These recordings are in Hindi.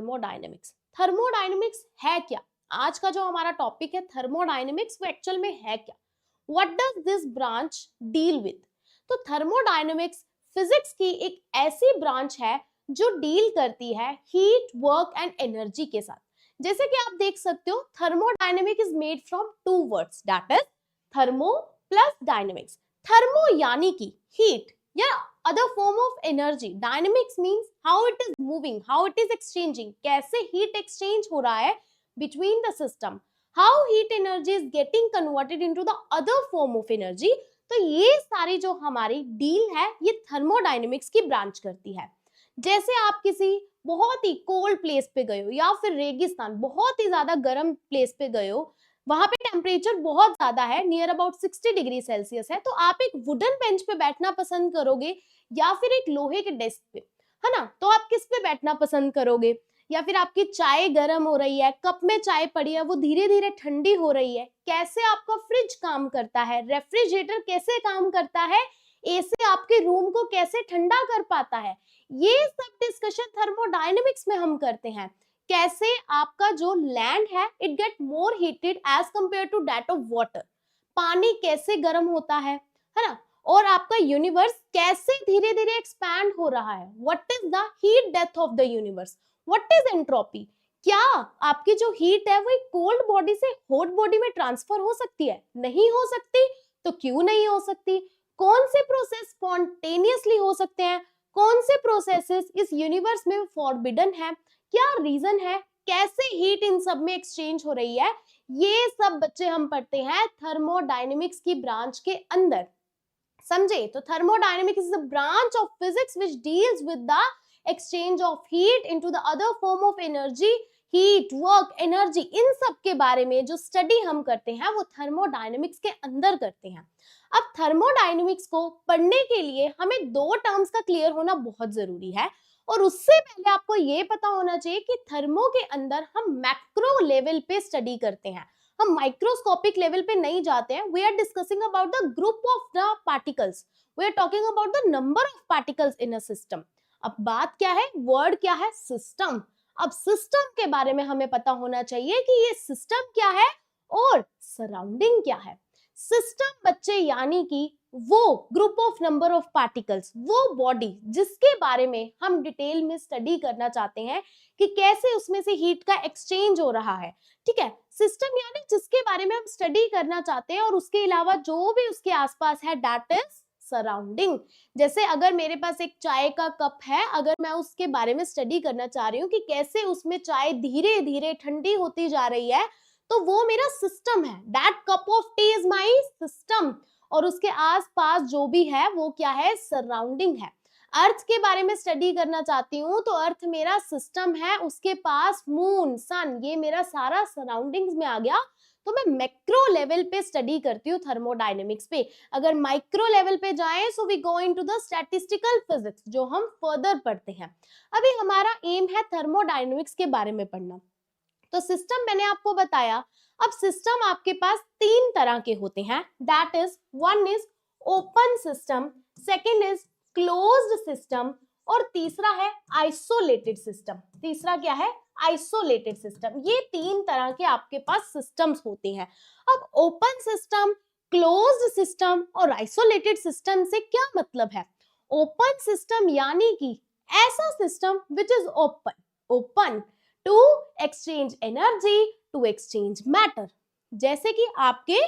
थर्मोडायनेमिक्स। थर्मोडायनेमिक्स है क्या? आज का जो हमारा टॉपिक है थर्मोडायनेमिक्स, वो एक्चुअल में है क्या? What does this branch deal with? तो थर्मोडायनेमिक्स फिजिक्स की एक ऐसी ब्रांच है जो डील करती है हीट, वर्क एंड एनर्जी के साथ। जैसे कि आप देख सकते हो, thermodynamic is made from two words, that is thermo plus dynamics. Thermo यानी कि हीट या other form of energy. Dynamics means how it is moving, how it is exchanging, कैसे heat exchange हो रहा है between the system, how heat energy is getting converted into the other form of energy. तो ये सारी जो हमारी डील है ये थर्मोडायनेमिक्स की ब्रांच करती है। जैसे आप किसी बहुत ही कोल्ड प्लेस पे गए हो या फिर रेगिस्तान, बहुत ही ज्यादा गर्म प्लेस पे गए हो, वहां पे टेम्परेचर बहुत ज्यादा है, नियर अबाउट 60 डिग्री सेल्सियस है, तो आप एक वुडन बेंच पे बैठना पसंद करोगे या फिर एक लोहे के डेस्क पे, है ना? तो आप किस पे बैठना पसंद करोगे? या फिर आपकी चाय गर्म हो रही है, कप में चाय पड़ी है, वो धीरे धीरे ठंडी हो रही है, कैसे आपका फ्रिज काम करता है, रेफ्रिजरेटर कैसे काम करता है, एसी आपके रूम को कैसे ठंडा कर पाता है, ये सब डिस्कशन थर्मोडायनेमिक्स में हम करते हैं। कैसे आपका जो लैंड है it get more heated as compare to that of water, पानी कैसे गर्म होता है ना? और आपका यूनिवर्स कैसे धीरे धीरे एक्सपैंड हो रहा है, what is the heat death of the universe, what is entropy, क्या आपकी जो हीट है वो एक कोल्ड बॉडी से हॉट बॉडी में ट्रांसफर हो सकती है? नहीं हो सकती। तो क्यों नहीं हो सकती? कौन से प्रोसेस स्पॉन्टेनियसली हो सकते हैं, कौन से प्रोसेसेस इस यूनिवर्स में फॉरबिडन है, क्या रीजन है, कैसे हीट इन सब में एक्सचेंज हो रही है, ये सब बच्चे हम पढ़ते हैं थर्मोडायनेमिक्स की ब्रांच के अंदर। समझे? तो thermodynamics is a branch of physics which deals with the exchange of heat into the other form of energy. Heat, work, energy, इन सब के बारे में जो स्टडी हम करते हैं वो थर्मोडायनेमिक्स के अंदर करते हैं। अब थर्मोडायनेमिक्स को पढ़ने के लिए हमें दो टर्म्स का क्लियर होना बहुत जरूरी है, और उससे पहले आपको ये पता होना चाहिए कि थर्मो के अंदर हम मैक्रो लेवल पे स्टडी करते हैं, हम माइक्रोस्कोपिक लेवल पे नहीं जाते हैं। We are discussing about the group of the particles, we are talking about the number of particles in a system. अब बात क्या है, वर्ड क्या है, सिस्टम। अब सिस्टम के बारे में हमें पता होना चाहिए कि ये सिस्टम क्या है और सराउंडिंग क्या है। सिस्टम बच्चे यानी कि वो group of number of particles, वो बॉडी जिसके बारे में हम डिटेल में स्टडी करना चाहते हैं कि कैसे उसमें से हीट का एक्सचेंज हो रहा है। ठीक है, सिस्टम यानी जिसके बारे में हम स्टडी करना चाहते हैं, और उसके अलावा जो भी उसके आसपास है दैट इज सराउंडिंग। जैसे अगर मेरे पास एक चाय का कप है, अगर मैं उसके बारे में स्टडी करना चाह रही हूँ कि कैसे उसमें चाय धीरे धीरे ठंडी होती जा रही है, तो वो मेरा सिस्टम है, that cup of T is my system. और उसके आसपास जो भी है वो क्या है, सराउंडिंग है। अर्थ के बारे में स्टडी करना चाहती हूँ तो अर्थ मेरा सिस्टम है, उसके पास मून, सन, ये मेरा सारा सराउंडिंग्स में आ गया। तो मैं मैक्रो लेवल पे स्टडी करती हूँ थर्मोडायनेमिक्स पे। अगर माइक्रो लेवल पे जाएं so we go into the statistical physics, जो हम फर्दर पढ़ते हैं। अभी हमारा एम है थर्मोडायनेमिक्स के बारे में पढ़ना। तो सिस्टम मैंने आपको बताया। अब सिस्टम आपके पास तीन तरह के होते हैं, that is one is open system, second is closed system, और तीसरा है आइसोलेटेड सिस्टम। तीसरा क्या है, आइसोलेटेड सिस्टम। ये तीन तरह के आपके पास सिस्टम्स होते हैं। अब ओपन सिस्टम, क्लोज्ड सिस्टम और आइसोलेटेड सिस्टम से क्या मतलब है? ओपन सिस्टम यानी कि ऐसा system which is open, open to exchange energy, to exchange matter. जैसे कि आपके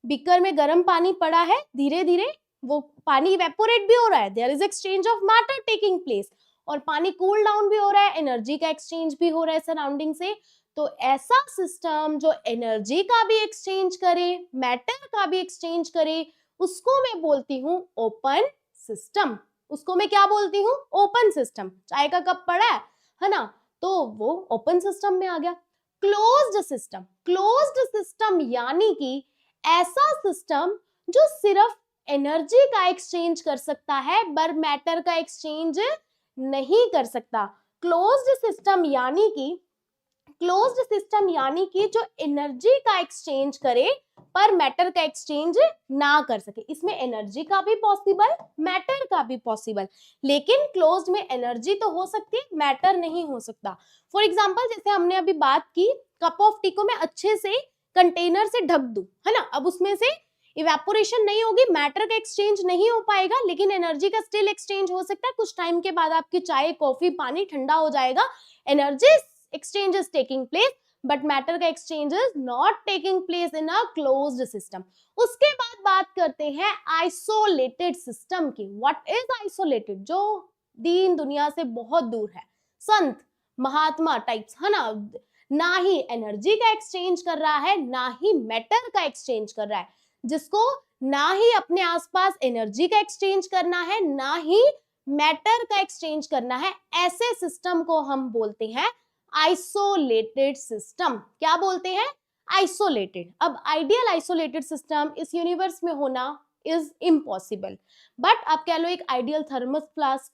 बीकर में गर्म पानी पड़ा है, धीरे धीरे वो पानी इवेपोरेट भी हो रहा है, there is exchange of matter taking place, और पानी कूल डाउन भी हो रहा है, एनर्जी का एक्सचेंज भी हो रहा है सराउंडिंग से। तो ऐसा सिस्टम जो एनर्जी का भी एक्सचेंज करे, मैटर का भी एक्सचेंज करे, उसको मैं बोलती हूँ ओपन सिस्टम। उसको मैं क्या बोलती हूँ, ओपन सिस्टम। चाय का कप पड़ा है ना, तो वो ओपन सिस्टम में आ गया। क्लोज्ड सिस्टम, क्लोज्ड सिस्टम यानी कि ऐसा सिस्टम जो सिर्फ एनर्जी का एक्सचेंज कर सकता है पर मैटर का एक्सचेंज नहीं कर सकता। क्लोज्ड सिस्टम यानी कि जो एनर्जी का एक्सचेंज करे पर मैटर का एक्सचेंज ना कर सके। इसमें एनर्जी का भी पॉसिबल, मैटर का भी पॉसिबल, लेकिन क्लोज्ड में एनर्जी तो हो सकती है, मैटर नहीं हो सकता। फॉर एग्जाम्पल जैसे हमने अभी बात की, कप ऑफ टी को मैं अच्छे से कंटेनर से ढक दूं, है ना, अब उसमें से इवेपोरेशन नहीं होगी, मैटर का एक्सचेंज नहीं हो पाएगा, लेकिन एनर्जी का स्टिल एक्सचेंज हो सकता है। कुछ टाइम के बाद आपकी चाय, कॉफी, पानी ठंडा हो जाएगा, energy exchange is taking place, but matter का exchange is not taking place in a closed system. उसके बाद बात करते हैं आइसोलेटेड सिस्टम की। What is isolated? जो दीन दुनिया से बहुत दूर है, संत महात्मा टाइप्स, है ना ही एनर्जी का एक्सचेंज कर रहा है, ना ही मैटर का एक्सचेंज कर रहा है, जिसको ना ही अपने आसपास एनर्जी का एक्सचेंज करना है, ना ही मैटर का एक्सचेंज करना है, ऐसे सिस्टम को हम बोलते हैं आइसोलेटेड सिस्टम। क्या बोलते हैं? आइसोलेटेड। अब आइडियल आइसोलेटेड सिस्टम इस यूनिवर्स में होना इज इम्पॉसिबल, बट आप कह लो एक आइडियल थर्मस फ्लास्क,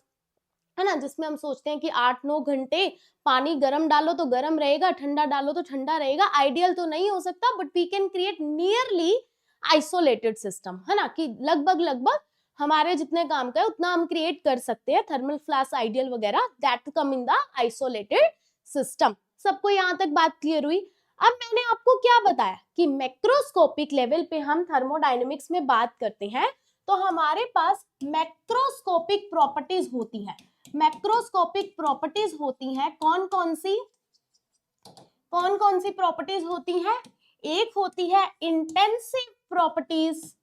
है ना, जिसमें हम सोचते हैं कि 8-9 घंटे पानी गर्म डालो तो गर्म रहेगा, ठंडा डालो तो ठंडा रहेगा। आइडियल तो नहीं हो सकता, but we can create nearly isolated system, है ना, कि लगभग हमारे जितने काम का है उतना हम क्रिएट कर सकते हैं। थर्मल फ्लास्क आइडियल वगैरह, that come in the isolated system. सबको यहाँ तक बात क्लियर हुई? अब मैंने आपको क्या बताया कि मैक्रोस्कोपिक लेवल पे हम थर्मोडायनेमिक्स में बात करते हैं तो हमारे पास मैक्रोस्कोपिक प्रॉपर्टीज होती हैं। मैक्रोस्कोपिक प्रॉपर्टीज होती हैं कौन कौन सी प्रॉपर्टीज होती हैं? एक होती है इंटेंसिव प्रॉपर्टीज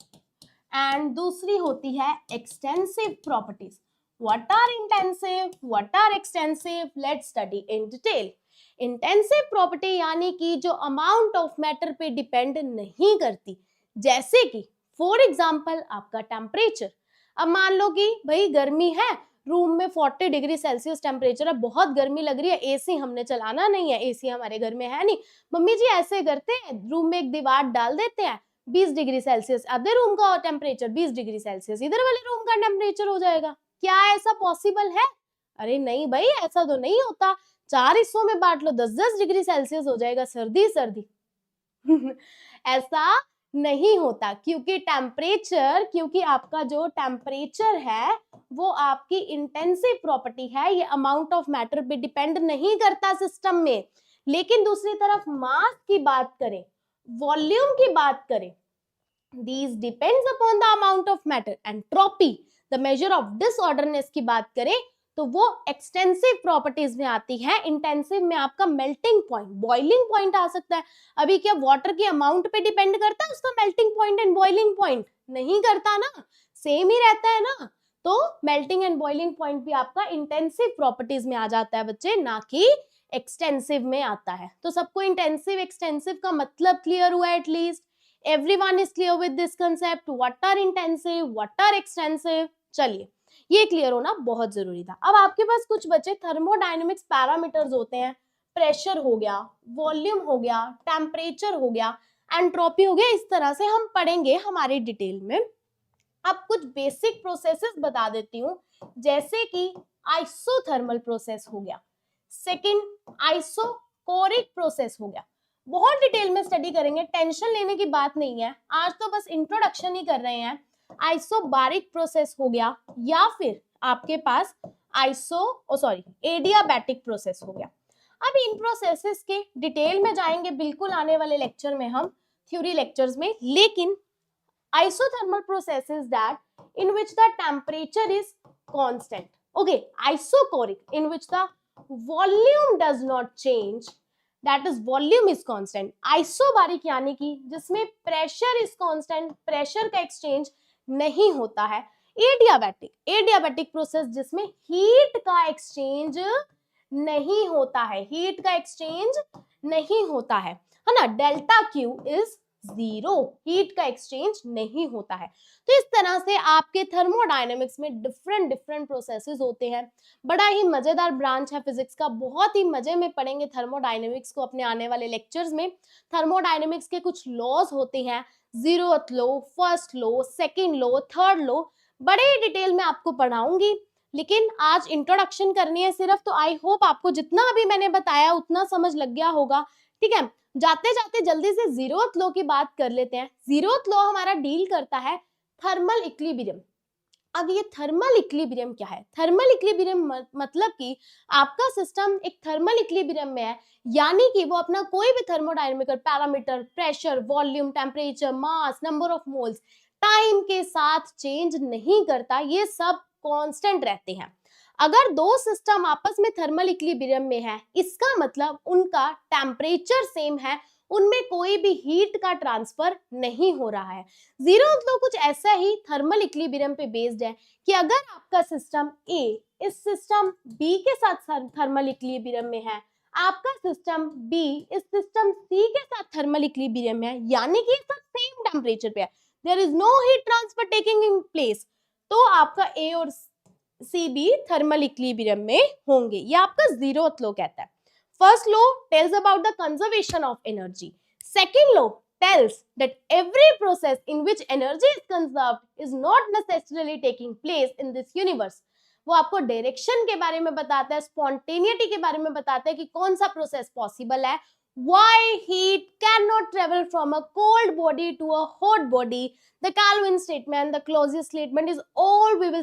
एंड दूसरी होती है extensive properties. What are intensive, what are extensive? Let's study in detail. Intensive property यानी कि जो अमाउंट ऑफ मैटर पे डिपेंड नहीं करती, जैसे कि फॉर एग्जांपल आपका टेम्परेचर। अब मान लो कि भाई गर्मी है, रूम में 40 डिग्री सेल्सियस टेम्परेचर है, बहुत गर्मी लग रही है, एसी हमने चलाना नहीं है, एसी हमारे घर में है नहीं। मम्मी जी ऐसे करते हैं, रूम में एक दीवार डाल देते हैं, 20 डिग्री सेल्सियस अदर रूम का टेम्परेचर, 20 डिग्री सेल्सियस इधर वाले रूम का टेम्परेचर हो जाएगा। क्या ऐसा पॉसिबल है? अरे नहीं भाई, ऐसा तो नहीं होता। 4 हिस्सों में बांट लो, 10-10 डिग्री सेल्सियस हो जाएगा, सर्दी सर्दी। ऐसा नहीं होता, क्योंकि आपका जो टेम्परेचर है वो आपकी इंटेंसिव प्रॉपर्टी है, ये अमाउंट ऑफ मैटर पे डिपेंड नहीं करता सिस्टम में। लेकिन दूसरी तरफ मास की बात करें, वॉल्यूम की बात करें, these depends upon the amount of matter. Entropy, the measure of disorderness की बात करें तो वो एक्सटेंसिव प्रॉपर्टीज में आती है। इंटेंसिव में आपका मेल्टिंग पॉइंट, बॉइलिंग पॉइंट आ सकता है। अभी क्या वाटर की अमाउंट पे डिपेंड करता है उसका melting point and boiling point? नहीं करता ना, सेम ही रहता है ना। तो मेल्टिंग एंड बॉइलिंग पॉइंट भी आपका इंटेंसिव प्रॉपर्टीज में आ जाता है बच्चे, ना कि एक्सटेंसिव में आता है। तो सबको इंटेंसिव एक्सटेंसिव का मतलब क्लियर हुआ at least? Everyone is clear with this concept? What are intensive, what are extensive? चलिए, ये क्लियर होना बहुत जरूरी था। अब आपके पास कुछ बचे थर्मोडायनेमिक्स पैरामीटर्स होते हैं, प्रेशर हो गया, वॉल्यूम हो गया, टेम्परेचर हो गया, एंट्रोपी हो गया। इस तरह से हम पढ़ेंगे हमारी डिटेल में। अब कुछ बेसिक प्रोसेसेस बता देती हूँ, जैसे कि आइसोथर्मल प्रोसेस हो गया, सेकंड आइसोकोरिक प्रोसेस हो गया। बहुत डिटेल में स्टडी करेंगे, टेंशन लेने की बात नहीं है, आज तो बस इंट्रोडक्शन ही कर रहे हैं। आइसोबारिक प्रोसेस हो गया, या फिर आपके पास एडियाबैटिक प्रोसेस हो गया। अब इन प्रोसेसेस के डिटेल में जाएंगे बिल्कुल आने वाले लेक्चर में, हम थ्योरी लेक्चर्स में। लेकिन isothermal process is that in which the temperature is constant. Okay, isocoric in which the volume does not change, that is volume is constant. Isobaric यानी कि जिसमें pressure is constant, pressure का exchange नहीं होता है. एडियाबैटिक प्रोसेस जिसमें हीट का एक्सचेंज नहीं होता है, हीट का एक्सचेंज नहीं होता है ना. डेल्टा क्यू इज 0, हीट का एक्सचेंज नहीं होता है. तो इस तरह से आपके थर्मोडायनेमिक्स में डिफरेंट प्रोसेसेस होते हैं. बड़ा ही मजेदार ब्रांच है फिजिक्स का, बहुत ही मजे में पढ़ेंगे थर्मोडायनेमिक्स को अपने आने वाले लेक्चर्स में. थर्मोडायनेमिक्स के कुछ लॉज होते हैं, 0th law, first law, second law, third law, बड़े डिटेल में आपको पढ़ाऊंगी. लेकिन आज इंट्रोडक्शन करनी है सिर्फ, तो आई होप आपको जितना अभी मैंने बताया उतना समझ लग गया होगा. ठीक है, जाते जाते जल्दी से जीरोथ लॉ की बात कर लेते हैं। जीरोथ लॉ हमारा डील करता है थर्मल इक्विलिब्रियम। अब ये थर्मल इक्विलिब्रियम क्या है? थर्मल इक्विलिब्रियम मतलब कि आपका सिस्टम एक थर्मल इक्विलिब्रियम में है, यानी कि वो अपना कोई भी thermodynamical parameter, pressure, volume, temperature, mass, number of moles time के साथ चेंज नहीं करता, ये सब कांस्टेंट रहते हैं। अगर दो सिस्टम आपस में थर्मल इक्विलिब्रियम में है, इसका मतलब उनका टेम्परेचर सेम है, उनमें कोई भी हीट का ट्रांसफर नहीं हो रहा है। जीरोथ लॉ कुछ ऐसा ही थर्मल इक्विलिब्रियम पे बेस्ड है कि अगर आपका सिस्टम ए इस सिस्टम बी के साथ थर्मल इक्विलिब्रियम में है, आपका सिस्टम बी इस सिस्टम सी के साथ थर्मल इक्विलिब्रियम में है, यानी कि सब सेम टेम्परेचर पे है, there is no heat transfer taking in place, तो आपका ए और सी भी थर्मल इक्विलिब्रियम में होंगे। ये आपका जीरोथ लॉ कहता है। First law tells about the conservation of energy. Second law tells that every process in which energy is conserved is not necessarily taking place in this universe. वो आपको डायरेक्शन के बारे में बताता है, स्पॉन्टेनिटी के बारे में बताता है कि कौन सा प्रोसेस पॉसिबल है, why heat cannot travel from a cold body to a hot body, the Calvin statement, the Clausius statement is all we will